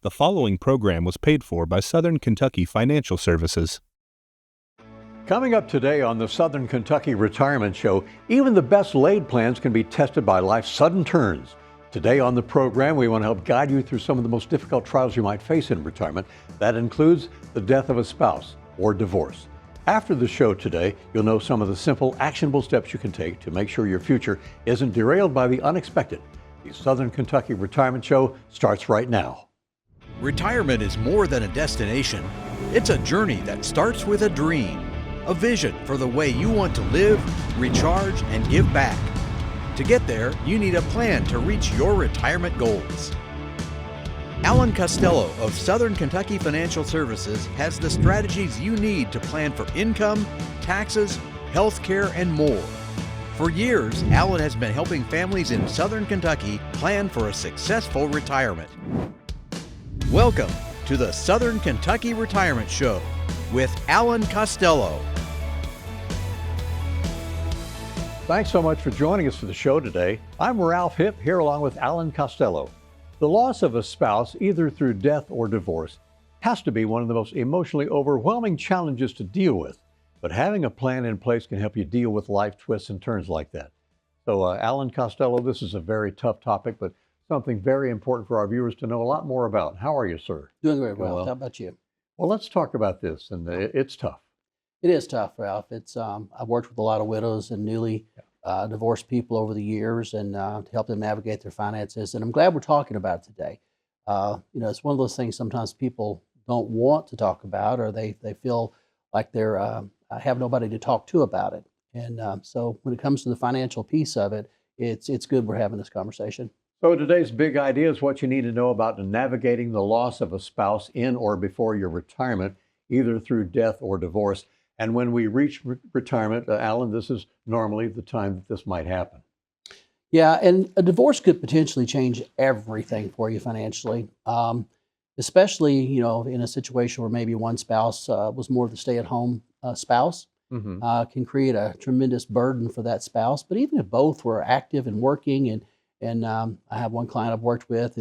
The following program was paid for by Southern Kentucky Financial Services. Coming up today on the Southern Kentucky Retirement Show, even the best laid plans can be tested by life's sudden turns. Today on the program, we want to help guide you through some of the most difficult trials you might face in retirement. That includes the death of a spouse or divorce. After the show today, you'll know some of the simple, actionable steps you can take to make sure your future isn't derailed by the unexpected. The Southern Kentucky Retirement Show starts right now. Retirement is more than a destination. It's a journey that starts with a dream, a vision for the way you want to live, recharge, and give back. To get there, you need a plan to reach your retirement goals. Alan Costello of Southern Kentucky Financial Services has the strategies you need to plan for income, taxes, health care, and more. For years, Alan has been helping families in Southern Kentucky plan for a successful retirement. Welcome to the Southern Kentucky Retirement Show with Alan Costello. Thanks so much for joining us for the show today. I'm Ralph Hipp, here along with Alan Costello. The loss of a spouse, either through death or divorce, has to be one of the most emotionally overwhelming challenges to deal with. But having a plan in place can help you deal with life twists and turns like that. So, Alan Costello, this is a very tough topic, but something very important for our viewers to know a lot more about. How are you, sir? Doing great, Ralph. How about you? Well, let's talk about this, and it's tough. It is tough, Ralph. It's I've worked with a lot of widows and newly divorced people over the years, and to help them navigate their finances. And I'm glad we're talking about it today. It's one of those things sometimes people don't want to talk about, or they feel like they're have nobody to talk to about it. And so when it comes to the financial piece of it, it's good we're having this conversation. So today's big idea is what you need to know about navigating the loss of a spouse in or before your retirement, either through death or divorce. And when we reach retirement, Alan, this is normally the time that this might happen. Yeah, and a divorce could potentially change everything for you financially, especially in a situation where maybe one spouse was more the stay-at-home spouse. Can create a tremendous burden for that spouse. But even if both were active and working, and I have one client I've worked with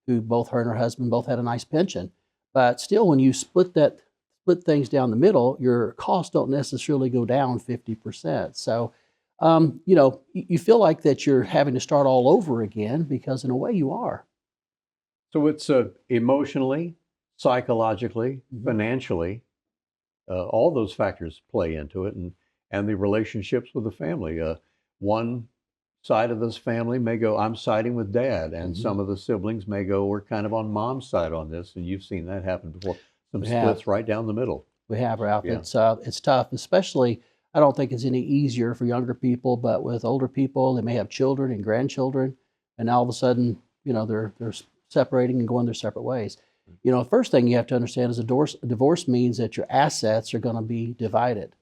who both her and her husband both had a nice pension, but still, when you split things down the middle, your costs don't necessarily go down 50%. So, you feel like that you're having to start all over again, because in a way you are. So it's emotionally, psychologically, financially, all those factors play into it, and the relationships with the family. One side of this family may go, I'm siding with dad, and some of the siblings may go, we're kind of on mom's side on this, and you've seen that happen before. Some splits right down the middle. We have, Ralph. Yeah. It's tough, especially. I don't think it's any easier for younger people, but with older people, they may have children and grandchildren, and all of a sudden, they're separating and going their separate ways. First thing you have to understand is a divorce means that your assets are going to be divided.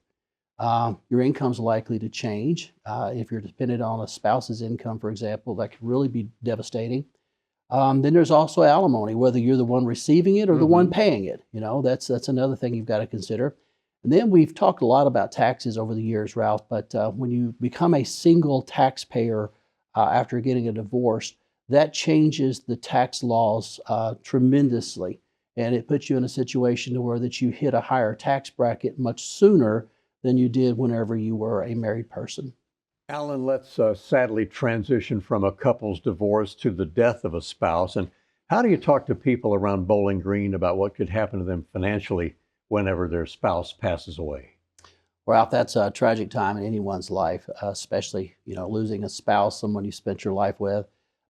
Your income's likely to change. If you're dependent on a spouse's income, for example, that could really be devastating. Then there's also alimony, whether you're the one receiving it or the one paying it. That's another thing you've got to consider. And then we've talked a lot about taxes over the years, Ralph, but when you become a single taxpayer after getting a divorce, that changes the tax laws tremendously. And it puts you in a situation where that you hit a higher tax bracket much sooner than you did whenever you were a married person. Alan, let's sadly transition from a couple's divorce to the death of a spouse. And how do you talk to people around Bowling Green about what could happen to them financially whenever their spouse passes away? Ralph, that's a tragic time in anyone's life, especially, losing a spouse, someone you spent your life with.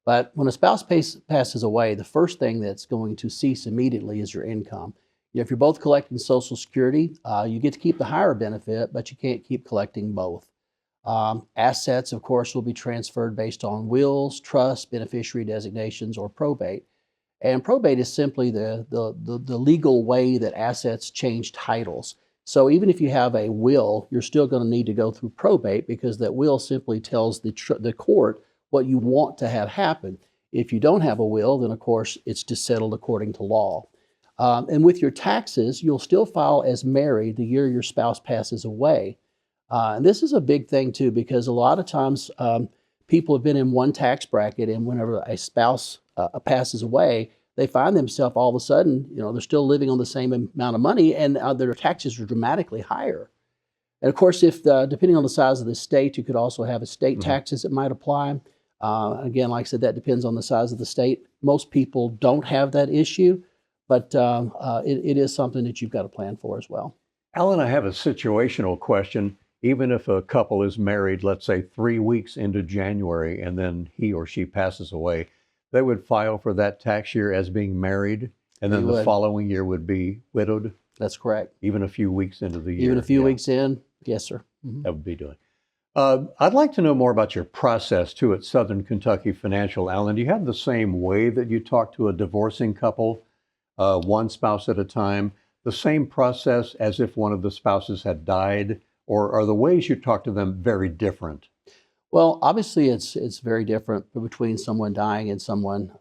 But when a spouse passes away, the first thing that's going to cease immediately is your income. If you're both collecting Social Security, you get to keep the higher benefit, but you can't keep collecting both. Assets, of course, will be transferred based on wills, trusts, beneficiary designations, or probate. And probate is simply the legal way that assets change titles. So even if you have a will, you're still going to need to go through probate, because that will simply tells the court what you want to have happen. If you don't have a will, then of course it's just settled according to law. And with your taxes, you'll still file as married the year your spouse passes away. And this is a big thing too, because a lot of times people have been in one tax bracket, and whenever a spouse passes away, they find themselves all of a sudden, they're still living on the same amount of money, and their taxes are dramatically higher. And of course, if depending on the size of the state, you could also have estate taxes that might apply. Again, like I said, that depends on the size of the state. Most people don't have that issue, but it is something that you've got to plan for as well. Alan, I have a situational question. Even if a couple is married, let's say 3 weeks into January, and then he or she passes away, they would file for that tax year as being married, and then the following year would be widowed? That's correct. Even a few weeks into the year? Even a few weeks in, yes, sir. That would be doing. I'd like to know more about your process, too, at Southern Kentucky Financial. Alan, do you have the same way that you talk to a divorcing couple, one spouse at a time, the same process as if one of the spouses had died, or are the ways you talk to them very different? Well, obviously, it's very different between someone dying and someone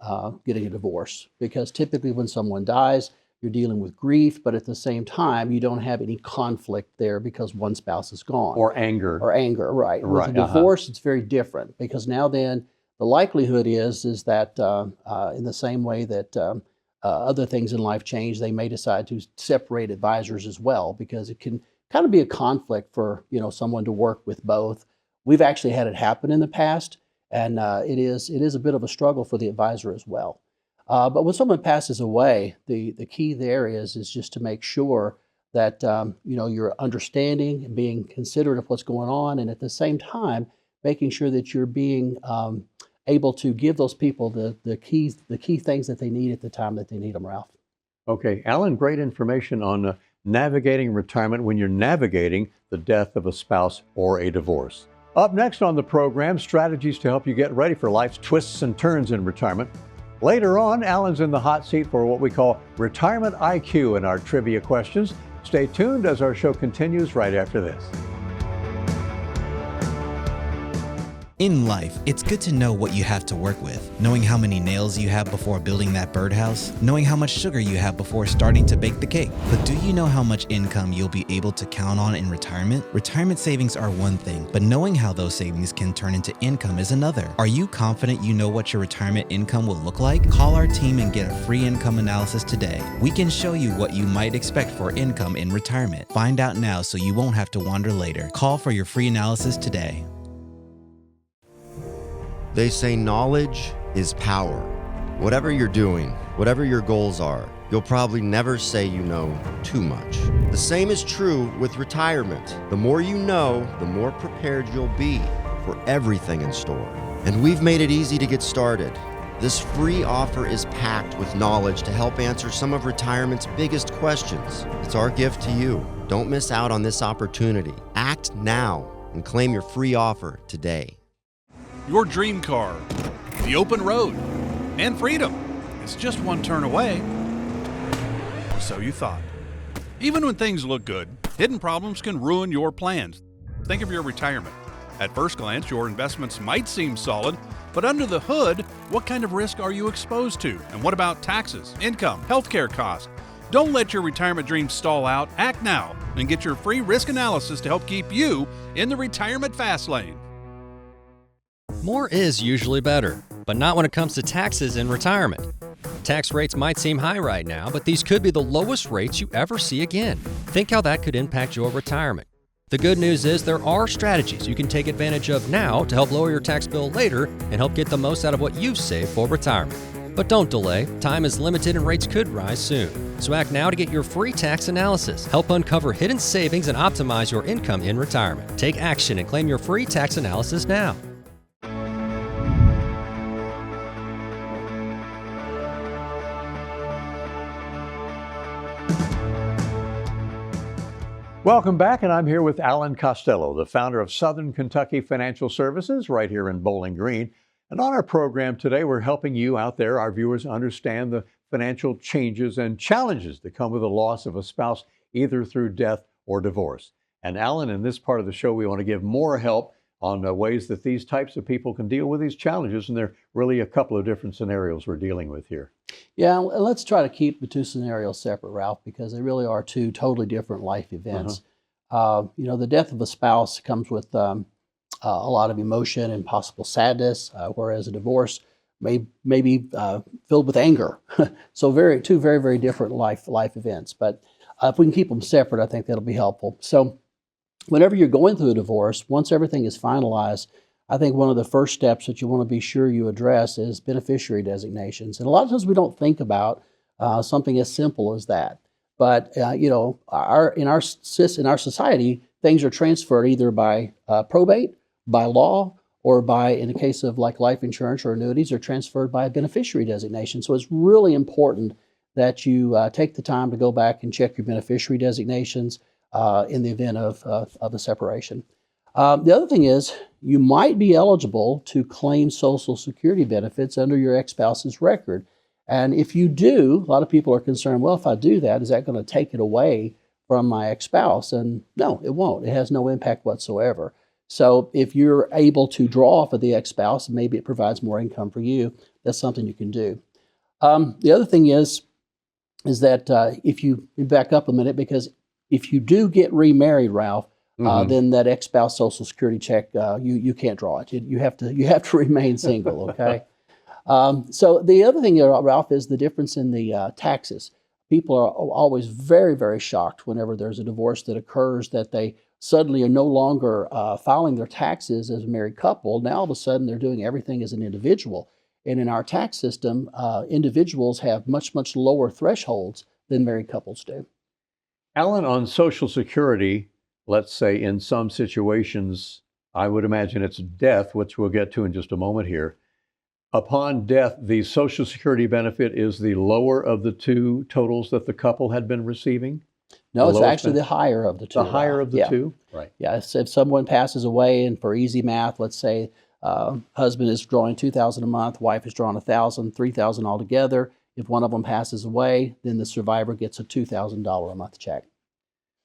getting a divorce, because typically when someone dies, you're dealing with grief, but at the same time, you don't have any conflict there because one spouse is gone. Or anger. Or anger, right. With a divorce, it's very different, because now then the likelihood is that in the same way that other things in life change, they may decide to separate advisors as well, because it can kind of be a conflict for someone to work with both. We've actually had it happen in the past, and it is a bit of a struggle for the advisor as well. But when someone passes away, the key there is just to make sure that you're understanding and being considerate of what's going on, and at the same time making sure that you're being able to give those people the key things that they need at the time that they need them, Ralph. Okay, Alan, great information on navigating retirement when you're navigating the death of a spouse or a divorce. Up next on the program, strategies to help you get ready for life's twists and turns in retirement. Later on, Alan's in the hot seat for what we call Retirement IQ in our trivia questions. Stay tuned as our show continues right after this. In life, it's good to know what you have to work with. Knowing how many nails you have before building that birdhouse. Knowing how much sugar you have before starting to bake the cake. But do you know how much income you'll be able to count on in retirement? Retirement savings are one thing, but knowing how those savings can turn into income is another. Are you confident you know what your retirement income will look like? Call our team and get a free income analysis today. We can show you what you might expect for income in retirement. Find out now so you won't have to wonder later. Call for your free analysis today. They say knowledge is power. Whatever you're doing, whatever your goals are, you'll probably never say you know too much. The same is true with retirement. The more you know, the more prepared you'll be for everything in store. And we've made it easy to get started. This free offer is packed with knowledge to help answer some of retirement's biggest questions. It's our gift to you. Don't miss out on this opportunity. Act now and claim your free offer today. Your dream car, the open road, and freedom. It's just one turn away. Or so you thought. Even when things look good, hidden problems can ruin your plans. Think of your retirement. At first glance, your investments might seem solid, but under the hood, what kind of risk are you exposed to? And what about taxes, income, healthcare costs? Don't let your retirement dreams stall out. Act now and get your free risk analysis to help keep you in the retirement fast lane. More is usually better, but not when it comes to taxes in retirement. Tax rates might seem high right now, but these could be the lowest rates you ever see again. Think how that could impact your retirement. The good news is there are strategies you can take advantage of now to help lower your tax bill later and help get the most out of what you've saved for retirement. But don't delay. Time is limited and rates could rise soon. So act now to get your free tax analysis. Help uncover hidden savings and optimize your income in retirement. Take action and claim your free tax analysis now. Welcome back, and I'm here with Alan Costello, the founder of Southern Kentucky Financial Services right here in Bowling Green. And on our program today, we're helping you out there, our viewers, understand the financial changes and challenges that come with the loss of a spouse, either through death or divorce. And Alan, in this part of the show, we want to give more help on ways that these types of people can deal with these challenges. And there are really a couple of different scenarios we're dealing with here. Yeah, let's try to keep the two scenarios separate, Ralph, because they really are two totally different life events. The death of a spouse comes with a lot of emotion and possible sadness, whereas a divorce maybe filled with anger. So two very, very different life events. But if we can keep them separate, I think that'll be helpful. So whenever you're going through a divorce, once everything is finalized, I think one of the first steps that you want to be sure you address is beneficiary designations. And a lot of times we don't think about something as simple as that. But in our society, things are transferred either by probate, by law, or by, in the case of like life insurance or annuities, are transferred by a beneficiary designation. So it's really important that you take the time to go back and check your beneficiary designations in the event of a separation. The other thing is you might be eligible to claim Social Security benefits under your ex-spouse's record. And if you do, a lot of people are concerned, well, if I do that, is that going to take it away from my ex-spouse? And no, it won't. It has no impact whatsoever. So if you're able to draw off of the ex-spouse, maybe it provides more income for you, that's something you can do. The other thing is that if you back up a minute, because if you do get remarried, Ralph, then that ex-spouse Social Security check, you can't draw it. You have to remain single, okay? So the other thing, Ralph, is the difference in the taxes. People are always very, very shocked whenever there's a divorce that occurs that they suddenly are no longer filing their taxes as a married couple. Now all of a sudden they're doing everything as an individual. And in our tax system, individuals have much, much lower thresholds than married couples do. Alan, on Social Security, let's say in some situations, I would imagine it's death, which we'll get to in just a moment here. Upon death, the Social Security benefit is the lower of the two totals that the couple had been receiving? No, it's actually the higher of the two. The higher of the two? Right. Yeah, so if someone passes away, and for easy math, let's say husband is drawing $2,000 a month, wife is drawing $1,000, $3,000 altogether. If one of them passes away, then the survivor gets a $2,000 a month check.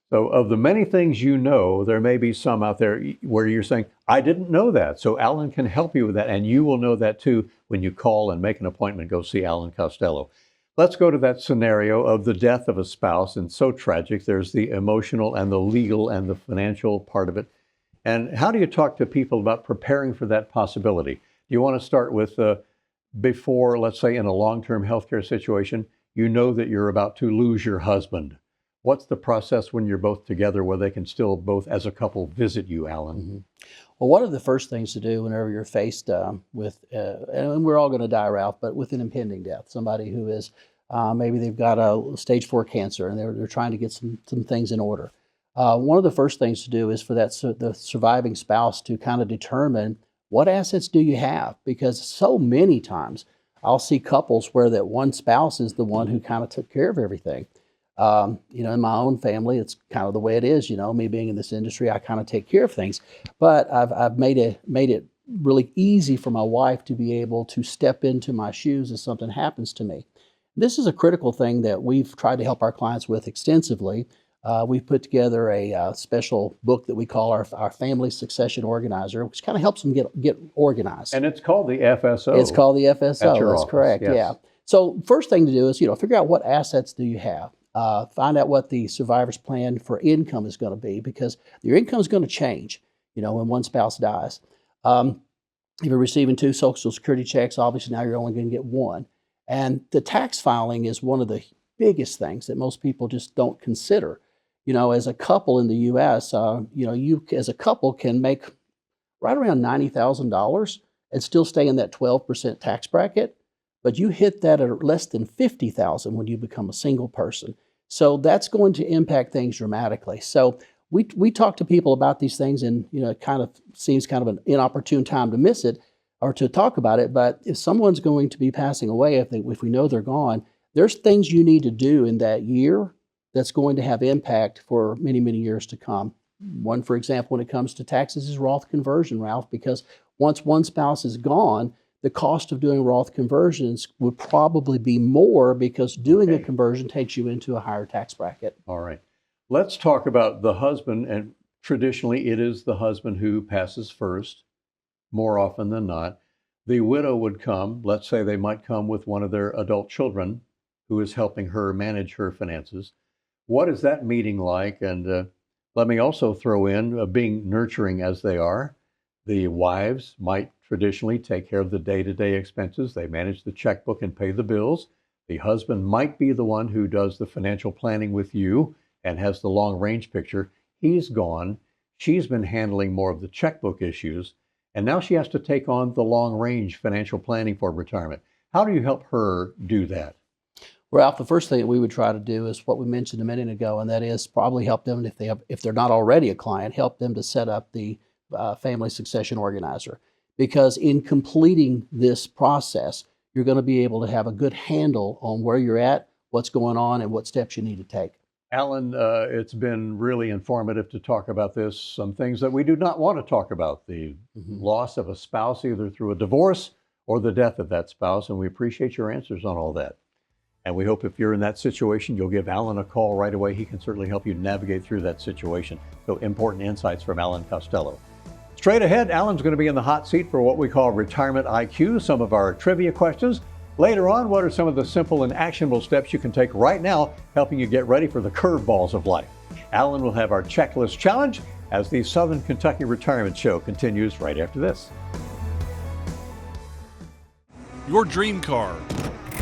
So of the many things you know, there may be some out there where you're saying, I didn't know that. So Alan can help you with that, and you will know that too when you call and make an appointment, go see Alan Costello. Let's go to that scenario of the death of a spouse, and so tragic. There's the emotional and the legal and the financial part of it. And how do you talk to people about preparing for that possibility? Do you want to start with before, let's say in a long-term healthcare situation, you know that you're about to lose your husband. What's the process when you're both together where they can still both as a couple visit you, Alan? Mm-hmm. Well, one of the first things to do whenever you're faced with, and we're all going to die, Ralph, but with an impending death, somebody who is, maybe they've got a stage 4 cancer and they're trying to get some things in order. One of the first things to do is for the surviving spouse to kind of determine what assets do you have, because so many times I'll see couples where that one spouse is the one who kind of took care of everything. In my own family, it's kind of the way it is. Me being in this industry, I kind of take care of things. But I've made it really easy for my wife to be able to step into my shoes if something happens to me. This is a critical thing that we've tried to help our clients with extensively. We've put together a special book that we call our Family Succession Organizer, which kind of helps them get organized. And it's called the FSO. It's called the FSO. At your That's office, correct. yes. Yeah. So first thing to do is figure out what assets do you have. Find out what the survivor's plan for income is going to be, because your income is going to change, when one spouse dies. If you're receiving 2 Social Security checks, obviously now you're only going to get 1. And the tax filing is one of the biggest things that most people just don't consider. As a couple in the U.S., you as a couple can make right around $90,000 and still stay in that 12% tax bracket. But you hit that at less than $50,000 when you become a single person. So that's going to impact things dramatically. So we talk to people about these things, and it kind of seems kind of an inopportune time to miss it or to talk about it. But if someone's going to be passing away, if we know they're gone, there's things you need to do in that year that's going to have impact for many, many years to come. One, for example, when it comes to taxes is Roth conversion, Ralph, because once one spouse is gone, the cost of doing Roth conversions would probably be more, because doing a conversion takes you into a higher tax bracket. All right. Let's talk about the husband. And traditionally, it is the husband who passes first, more often than not. The widow would come. Let's say they might come with one of their adult children who is helping her manage her finances. What is that meeting like? And let me also throw in, being nurturing as they are, the wives might traditionally take care of the day-to-day expenses. They manage the checkbook and pay the bills. The husband might be the one who does the financial planning with you and has the long-range picture. He's gone. She's been handling more of the checkbook issues, and now she has to take on the long-range financial planning for retirement. How do you help her do that? Ralph, the first thing that we would try to do is what we mentioned a minute ago, and that is probably help them if they're not already a client, help them to set up the family succession organizer. Because in completing this process, you're going to be able to have a good handle on where you're at, what's going on, and what steps you need to take. Alan, it's been really informative to talk about this. Some things that we do not want to talk about, the loss of a spouse, either through a divorce or the death of that spouse, and we appreciate your answers on all that. And we hope if you're in that situation, you'll give Alan a call right away. He can certainly help you navigate through that situation. So important insights from Alan Costello. Straight ahead, Alan's going to be in the hot seat for what we call Retirement IQ, some of our trivia questions. Later on, what are some of the simple and actionable steps you can take right now, helping you get ready for the curveballs of life? Alan will have our checklist challenge as the Southern Kentucky Retirement Show continues right after this. Your dream car,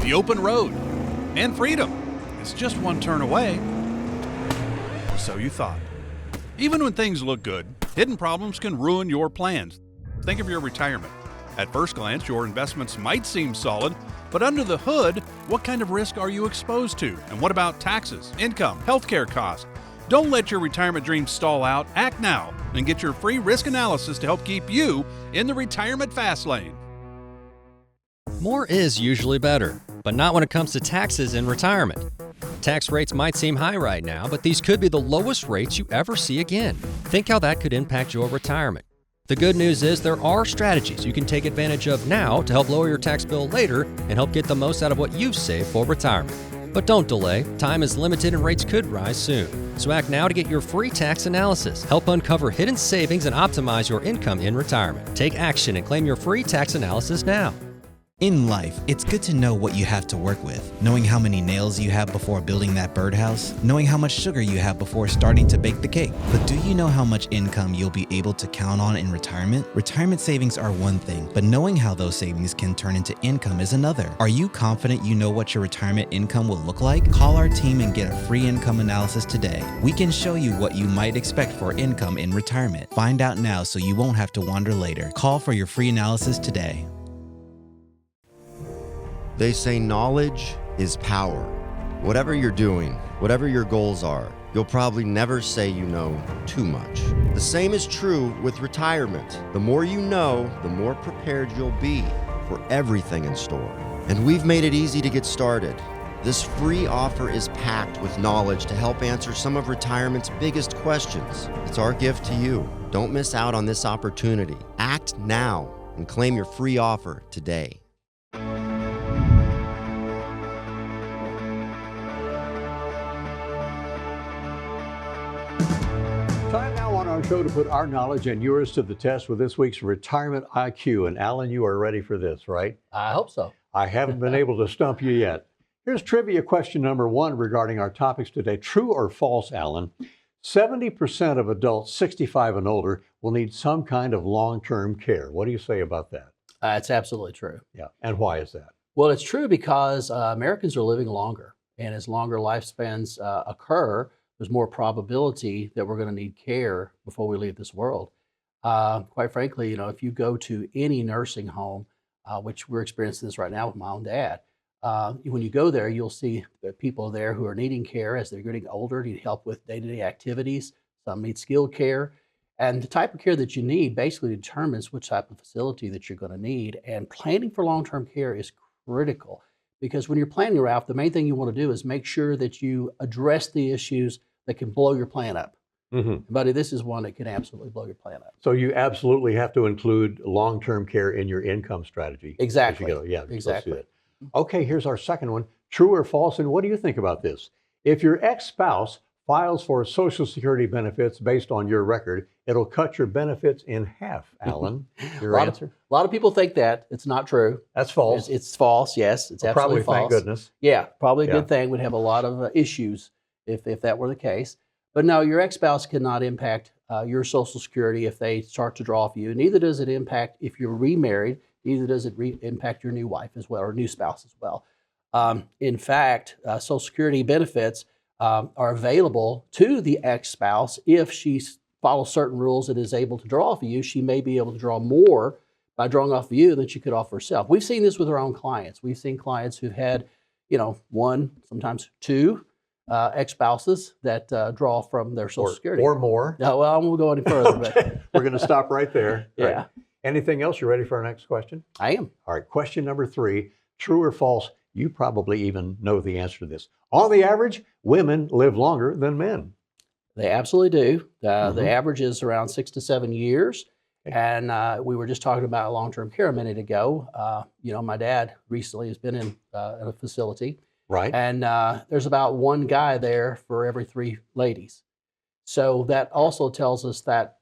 the open road, and freedom. It's just one turn away. Or so you thought. Even when things look good, hidden problems can ruin your plans. Think of your retirement. At first glance, your investments might seem solid, but under the hood, what kind of risk are you exposed to? And what about taxes, income, healthcare costs? Don't let your retirement dreams stall out. Act now and get your free risk analysis to help keep you in the retirement fast lane. More is usually better, but not when it comes to taxes in retirement. Tax rates might seem high right now, but these could be the lowest rates you ever see again. Think how that could impact your retirement. The good news is there are strategies you can take advantage of now to help lower your tax bill later and help get the most out of what you've saved for retirement. But don't delay. Time is limited and rates could rise soon. So act now to get your free tax analysis. Help uncover hidden savings and optimize your income in retirement. Take action and claim your free tax analysis now. In life, it's good to know what you have to work with. Knowing how many nails you have before building that birdhouse. Knowing how much sugar you have before starting to bake the cake. But do you know how much income you'll be able to count on in retirement? Retirement savings are one thing, but knowing how those savings can turn into income is another. Are you confident you know what your retirement income will look like? Call our team and get a free income analysis today. We can show you what you might expect for income in retirement. Find out now so you won't have to wonder later. Call for your free analysis today. They say knowledge is power. Whatever you're doing, whatever your goals are, you'll probably never say you know too much. The same is true with retirement. The more you know, the more prepared you'll be for everything in store. And we've made it easy to get started. This free offer is packed with knowledge to help answer some of retirement's biggest questions. It's our gift to you. Don't miss out on this opportunity. Act now and claim your free offer today. Time now on our show to put our knowledge and yours to the test with this week's Retirement IQ. And Alan, you are ready for this, right? I hope so. I haven't been able to stump you yet. Here's trivia question number one regarding our topics today. True or false, Alan? 70% of adults 65 and older will need some kind of long-term care. What do you say about that? It's absolutely true. Yeah. And why is that? Well, it's true because Americans are living longer. And as longer lifespans occur, there's more probability that we're going to need care before we leave this world. Quite frankly, you know, if you go to any nursing home, which we're experiencing this right now with my own dad, when you go there, you'll see people there who are needing care as they're getting older, need help with day-to-day activities. Some need skilled care. And the type of care that you need basically determines which type of facility that you're going to need. And planning for long-term care is critical because when you're planning, Ralph, the main thing you want to do is make sure that you address the issues that can blow your plan up. Mm-hmm. Buddy, this is one that can absolutely blow your plan up. So you absolutely have to include long-term care in your income strategy. Exactly. Yeah, exactly. Let's do that. Okay, here's our second one. True or false, and what do you think about this? If your ex-spouse files for Social Security benefits based on your record, it'll cut your benefits in half, Alan. Your answer? A lot of people think that. It's not true. That's false. It's false, yes. It's absolutely false. Probably, thank goodness. Yeah, probably a good thing. We'd have a lot of issues if that were the case. But no, your ex-spouse cannot impact your Social Security if they start to draw for you. Neither does it impact if you're remarried. Neither does it impact your new wife as well, or new spouse as well. In fact, Social Security benefits are available to the ex-spouse if she follows certain rules and is able to draw for you. She may be able to draw more by drawing off of you than she could off herself. We've seen this with our own clients. We've seen clients who've had, one, sometimes two ex-spouses that draw from their Social Security. Or more. No, well, I won't go any further. Okay. We're going to stop right there. Yeah. Right. Anything else? You ready for our next question? I am. All right, question number 3, true or false? You probably even know the answer to this. On the average, women live longer than men. They absolutely do. The average is around 6 to 7 years. And we were just talking about long-term care a minute ago. My dad recently has been in a facility. Right. And there's about one guy there for every 3 ladies. So that also tells us that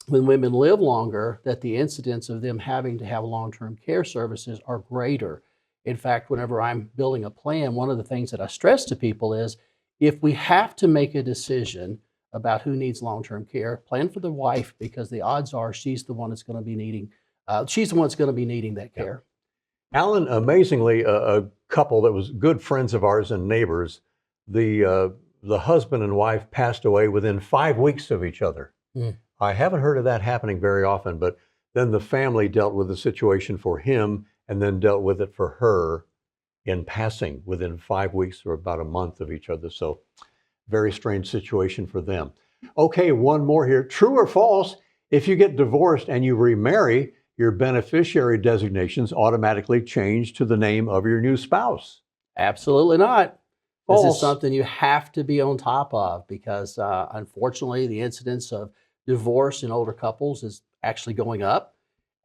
when women live longer, that the incidence of them having to have long-term care services are greater. In fact, whenever I'm building a plan, one of the things that I stress to people is if we have to make a decision about who needs long-term care, plan for the wife, because the odds are she's the one that's going to be needing, that care. Alan, amazingly, a couple that was good friends of ours and neighbors, the husband and wife passed away within 5 weeks of each other. Mm. I haven't heard of that happening very often, but then the family dealt with the situation for him and then dealt with it for her in passing within 5 weeks or about a month of each other. So very strange situation for them. Okay, one more here. True or false? If you get divorced and you remarry, your beneficiary designations automatically change to the name of your new spouse. Absolutely not. False. This is something you have to be on top of because unfortunately the incidence of divorce in older couples is actually going up.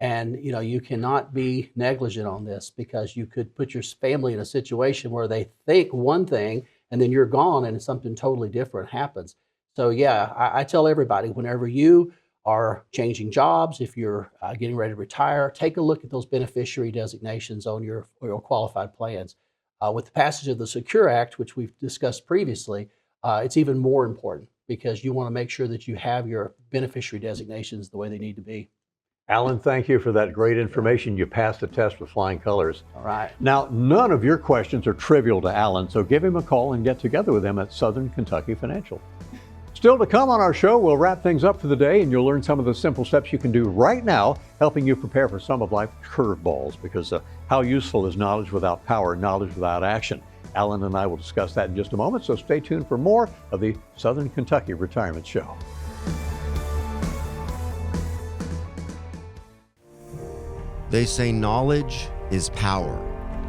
And you cannot be negligent on this because you could put your family in a situation where they think one thing and then you're gone and something totally different happens. So yeah, I tell everybody, whenever you are changing jobs, if you're getting ready to retire, take a look at those beneficiary designations on your qualified plans. With the passage of the Secure Act, which we've discussed previously, it's even more important because you want to make sure that you have your beneficiary designations the way they need to be. Alan, thank you for that great information. You passed the test with flying colors. All right. Now, none of your questions are trivial to Alan, so give him a call and get together with him at Southern Kentucky Financial. Still to come on our show, we'll wrap things up for the day and you'll learn some of the simple steps you can do right now, helping you prepare for some of life's curveballs, because how useful is knowledge without power, knowledge without action? Alan and I will discuss that in just a moment, so stay tuned for more of the Southern Kentucky Retirement Show. They say knowledge is power.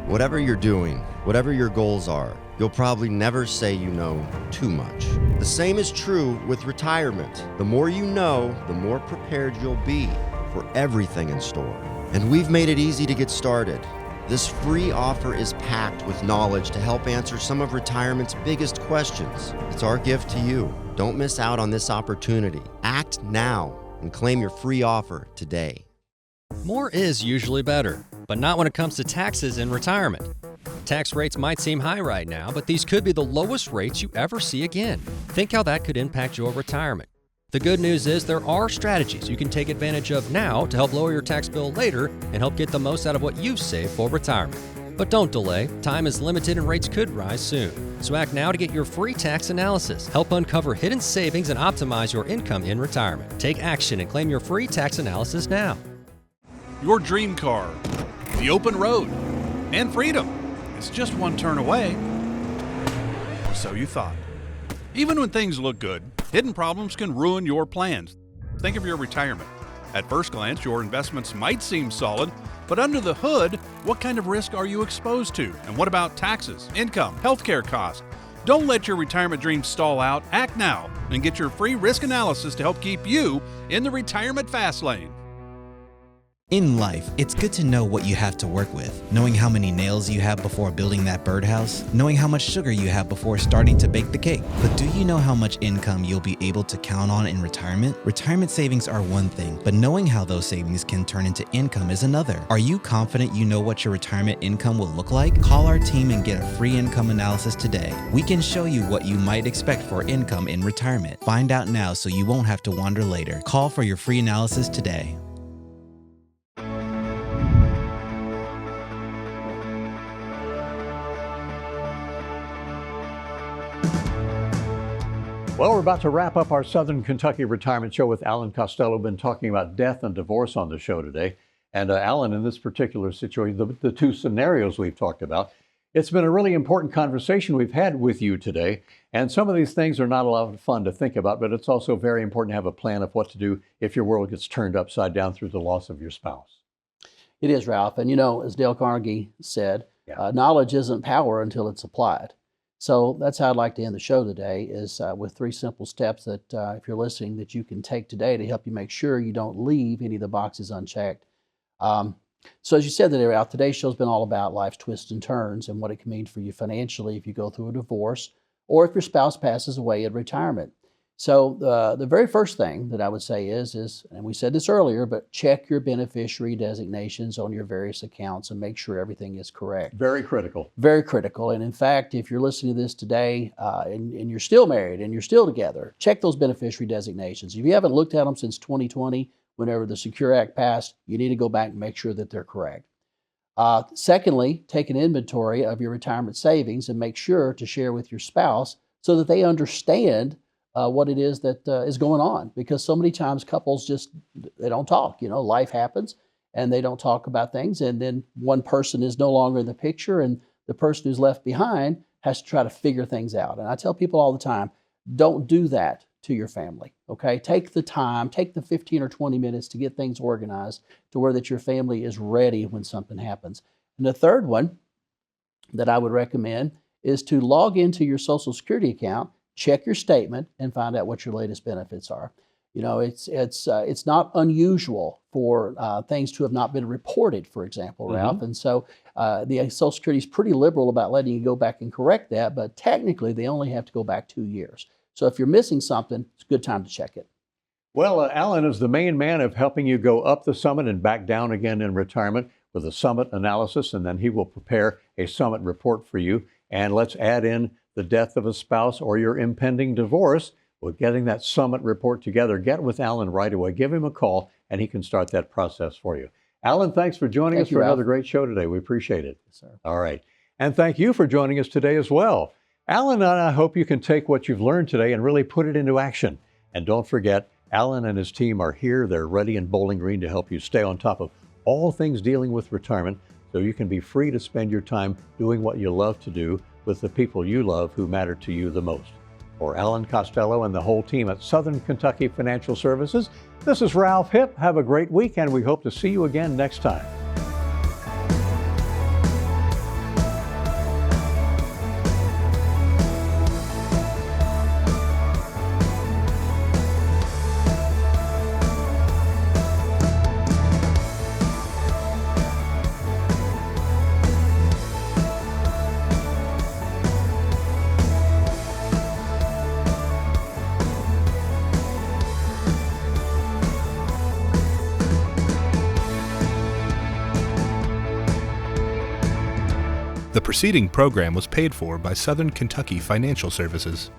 Whatever you're doing, whatever your goals are, you'll probably never say you know too much. The same is true with retirement. The more you know, the more prepared you'll be for everything in store. And we've made it easy to get started. This free offer is packed with knowledge to help answer some of retirement's biggest questions. It's our gift to you. Don't miss out on this opportunity. Act now and claim your free offer today. More is usually better, but not when it comes to taxes in retirement. Tax rates might seem high right now, but these could be the lowest rates you ever see again. Think how that could impact your retirement. The good news is there are strategies you can take advantage of now to help lower your tax bill later and help get the most out of what you've saved for retirement. But don't delay. Time is limited and rates could rise soon. So act now to get your free tax analysis. Help uncover hidden savings and optimize your income in retirement. Take action and claim your free tax analysis now. Your dream car, the open road, and freedom. It's just one turn away. Or so you thought. Even when things look good, hidden problems can ruin your plans. Think of your retirement. At first glance, your investments might seem solid, but under the hood, what kind of risk are you exposed to? And what about taxes, income, healthcare costs? Don't let your retirement dreams stall out. Act now and get your free risk analysis to help keep you in the retirement fast lane. In life, it's good to know what you have to work with. Knowing how many nails you have before building that birdhouse. Knowing how much sugar you have before starting to bake the cake. But do you know how much income you'll be able to count on in retirement? Retirement savings are one thing, but knowing how those savings can turn into income is another. Are you confident you know what your retirement income will look like? Call our team and get a free income analysis today. We can show you what you might expect for income in retirement. Find out now so you won't have to wonder later. Call for your free analysis today. Well, we're about to wrap up our Southern Kentucky Retirement Show with Alan Costello. We've been talking about death and divorce on the show today. And Alan, in this particular situation, the two scenarios we've talked about, it's been a really important conversation we've had with you today. And some of these things are not a lot of fun to think about, but it's also very important to have a plan of what to do if your world gets turned upside down through the loss of your spouse. It is, Ralph. And as Dale Carnegie said, knowledge isn't power until it's applied. So that's how I'd like to end the show today, is with 3 simple steps that, if you're listening, that you can take today to help you make sure you don't leave any of the boxes unchecked. So as you said today, Ralph, today's show's been all about life's twists and turns and what it can mean for you financially if you go through a divorce or if your spouse passes away in retirement. So the very first thing that I would say is, and we said this earlier, but check your beneficiary designations on your various accounts and make sure everything is correct. Very critical. Very critical. And in fact, if you're listening to this today and you're still married and you're still together, check those beneficiary designations. If you haven't looked at them since 2020, whenever the Secure Act passed, you need to go back and make sure that they're correct. Secondly, take an inventory of your retirement savings and make sure to share with your spouse so that they understand what it is that is going on, because so many times couples they don't talk. Life happens and they don't talk about things, and then one person is no longer in the picture and the person who's left behind has to try to figure things out. And I tell people all the time, don't do that to your family, okay? Take the time, take the 15 or 20 minutes to get things organized to where that your family is ready when something happens. And the third one that I would recommend is to log into your Social Security account, check your statement, and find out what your latest benefits are. It's not unusual for things to have not been reported, for example, Ralph. And so the Social Security is pretty liberal about letting you go back and correct that, but technically they only have to go back 2 years. So if you're missing something, it's a good time to check it. Well, Alan is the main man of helping you go up the summit and back down again in retirement with a summit analysis, and then he will prepare a summit report for you. And let's add in the death of a spouse or your impending divorce. With getting that summit report together, get with Alan right away. Give him a call, and he can start that process for you. Alan, thanks for joining us for another great show today. We appreciate it. Yes, sir. All right. And thank you for joining us today as well. Alan and I hope you can take what you've learned today and really put it into action. And don't forget, Alan and his team are here. They're ready in Bowling Green to help you stay on top of all things dealing with retirement so you can be free to spend your time doing what you love to do with the people you love who matter to you the most. For Alan Costello and the whole team at Southern Kentucky Financial Services, this is Ralph Hipp. Have a great week, and we hope to see you again next time. The preceding program was paid for by Southern Kentucky Financial Services.